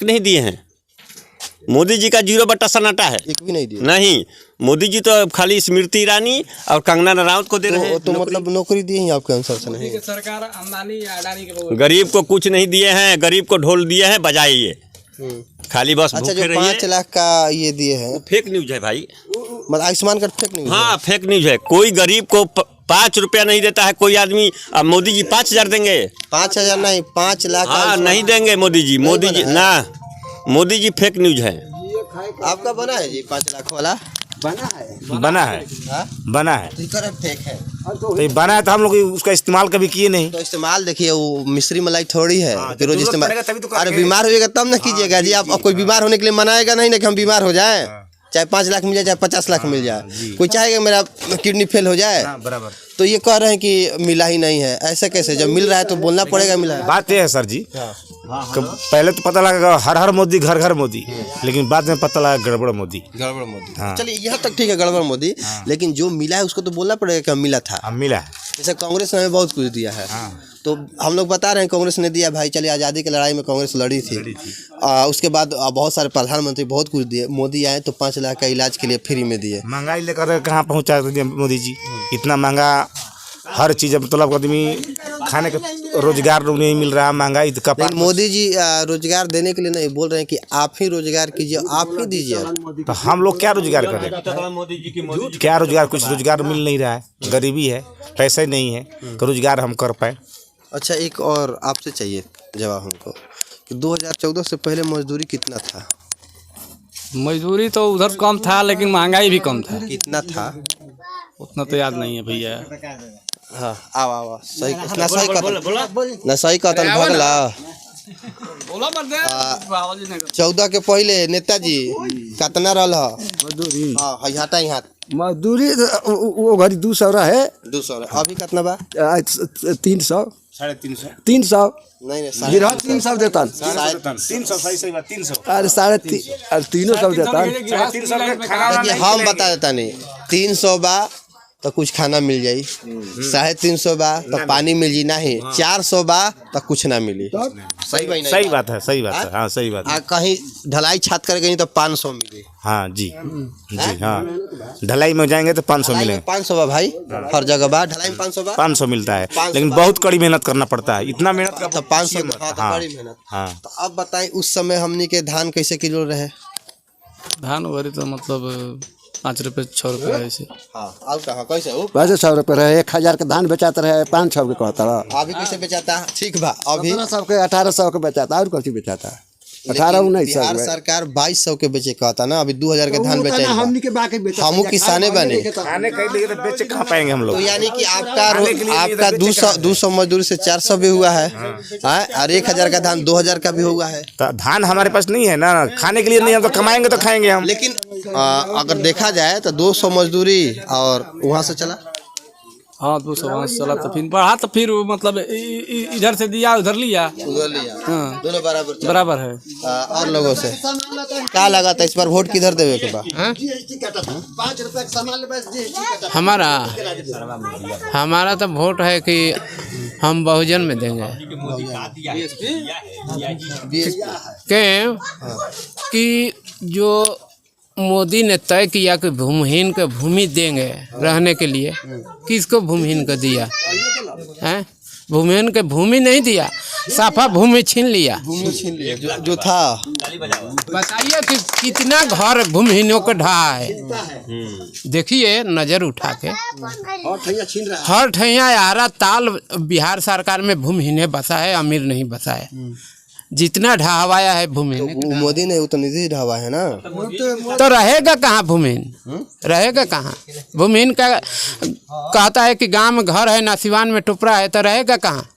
नहीं दिए हैं। मोदी जी का 0 बटा सन्नाटा है, एक भी नहीं दिया। नहीं। मोदी जी तो खाली स्मृति ईरानी और कंगना रनावत को दे रहे हैं। तो मतलब नौकरी दी है आपके अनुसार से? नहीं, सरकार अंबानी अडानी के गरीब को कुछ नहीं दिए हैं, गरीब को ढोल दिए हैं बजाइए, खाली बस अच्छा, भूखे जो रहिए। 5 लाख का ये दिए हैं, फेक न्यूज है भाई। मतलब आयुष्मान कार्ड फेक न्यूज़ है। हाँ, फेक न्यूज है। कोई गरीब को 5 रुपया नहीं देता है कोई आदमी। अब मोदी जी 5,000 देंगे? 5,000 नहीं, 5 लाख। हाँ, नहीं देंगे मोदी जी। मोदी जी ना, मोदी जी फेक न्यूज है। आपका बना है जी 5 लाख वाला? बना है हाँ? बना है तो फेक है। तो ये बना है तो हम लोग उसका इस्तेमाल कभी किए नहीं। तो इस्तेमाल देखिए, वो मिश्री मलाई थोड़ी है कि रोज जरूरत इस्तेमाल। पड़ेगा तभी तो अरे करेंगे। बीमार होइएगा तब ना कीजिएगा जी। आप कोई बीमार होने के लिए मनाएगा नहीं ना कि हम बीमार हो जाए। चाहे 5 लाख मिल जाए, चाहे 50 लाख मिल जाए, कोई चाहेगा मेरा किडनी फेल हो जाए? बराबर। तो ये कह रहे हैं कि मिला ही नहीं है, ऐसे कैसे? जब मिल रहा है तो बोलना पड़ेगा मिला है। बात यह है सर जी, पहले तो पता लगा हर हर मोदी घर घर मोदी, लेकिन बाद में पता लगा गड़बड़ मोदी। गड़बड़ मोदी। हाँ। चलिए यहाँ तक ठीक है, गड़बड़ मोदी। लेकिन जो मिला है उसको तो बोलना पड़ेगा कि मिला था। अब मिला है। जैसे कांग्रेस ने हमें बहुत कुछ दिया है, तो हम लोग बता रहे हैं कांग्रेस ने दिया। भाई चलिए, आज़ादी की लड़ाई में कांग्रेस लड़ी थी। उसके बाद बहुत सारे प्रधानमंत्री बहुत कुछ दिए। मोदी आए तो 5 लाख का इलाज के लिए फ्री में दिए। महंगाई लेकर कहाँ पहुँचा दिए मोदी जी? इतना महंगा हर चीज़, मतलब आदमी खाने का रोजगार नहीं मिल रहा, महंगाई तो कपा। लेकिन मोदी जी रोजगार देने के लिए नहीं बोल रहे हैं कि आप ही रोजगार कीजिए, आप ही दीजिए। तो हम लोग क्या रोजगार करें? मोदी जी की क्या रोजगार? कुछ रोजगार मिल नहीं रहा है, गरीबी है, पैसे नहीं है कि रोजगार हम कर पाए। अच्छा, एक और आपसे चाहिए जवाब हमको कि 2014 से पहले मजदूरी कितना था? मजदूरी तो उधर कम था, लेकिन महंगाई भी कम था। कितना था? उतना तो याद नहीं है भैया। हाँ, आओ सही ना, सही कहता ना, सही कहता भगला। 14 के पहले नेताजी कितना रहल है मजदूरी? हाँ, हटा ही हाथ। मजदूरी वो घड़ी 200 रहे। 200 अभी कितना बा? 300 350 300 नहीं गिरह 300 देता। 300 सही बात 300। अरे 350 देता। देखिए, हम बता देता नहीं, 300 बा तो कुछ खाना मिल जाई, 350 बा तो पानी मिल जी, नहीं 400 बा तो कुछ ना मिली। सही भाई? नहीं, सही बात है, सही बात है। हाँ, सही बात है। कहीं ढलाई छत कर गई तो 500 मिली। हाँ जी जी, हाँ ढलाई में जाएंगे तो 500 मिलेंगे। 500 बा भाई, हर जगह बा ढलाई में 500 बा। 500 मिलता है, 500 लेकिन बहुत कड़ी मेहनत करना पड़ता है। इतना मेहनत का तो 500 हाँ, तो बड़ी मेहनत। हाँ। तो अब बताएं, उस समय हमनी के धान कैसे किलो रहे? धान वगैरह तो मतलब 5 रुपये 6 रुपये ऐसे। हाँ, अब कहाँ कैसे हो? वैसे 100 रुपये रहे, 1000 के धान बेचाते रहे, 500 के कहता रहा। अभी कैसे बेचाता? ठीक बा, अभी 1700 के 1800 के बेचाता। और कौन बेचाता है? 18-19 बिहार सरकार 2200 के बेचे कहता ना। अभी 2000 के धान बेचे। हमनी के बाकी बेचा। हमू किसाने बने। खाने के लिए तो बेच कहाँ पाएंगे हम तो लोग? यानी कि आपका 200 मजदूरी से 400 भी हुआ है, और 1000 का धान 2000 का भी हुआ है। तो धान हमारे पास नहीं है ना, खाने के लिए नहीं, हम तो कमाएंगे तो खाएंगे हम। लेकिन अगर देखा जाए तो 200 मजदूरी और वहाँ से चला। हाँ, 200 चला तो फिर बढ़ा, तो फिर मतलब इधर से दिया उधर लिया। उधर लिया। हाँ, दोनों बराबर चला। बराबर है। और लोगों से क्या लगा था इस बार वोट किधर देवे के बाद? हमारा तो वोट है कि हम बहुजन में देंगे। क्यों कि जो मोदी ने तय किया कि भूमिहीन को भूमि देंगे रहने के लिए, किसको भूमिहीन को दिया है? भूमिहीन को भूमि नहीं दिया, साफा भूमि छीन लिया। भूमि छीन लिया जो था। बताइए कि कितना घर भूमिहीनों को ढहा है। देखिए नज़र उठा के, हर ठैया यारा ताल बिहार सरकार में भूमिहीने बसा है, अमीर नहीं बसा है। जितना ढहावाया है भूमिहीन, तो मोदी ने तो निधि ढहावा है ना। तो रहेगा कहाँ भूमिहीन? रहेगा कहाँ भूमिहीन? का कहता है कि गांव में घर है ना, सिवान में टुपरा है, तो रहेगा कहाँ?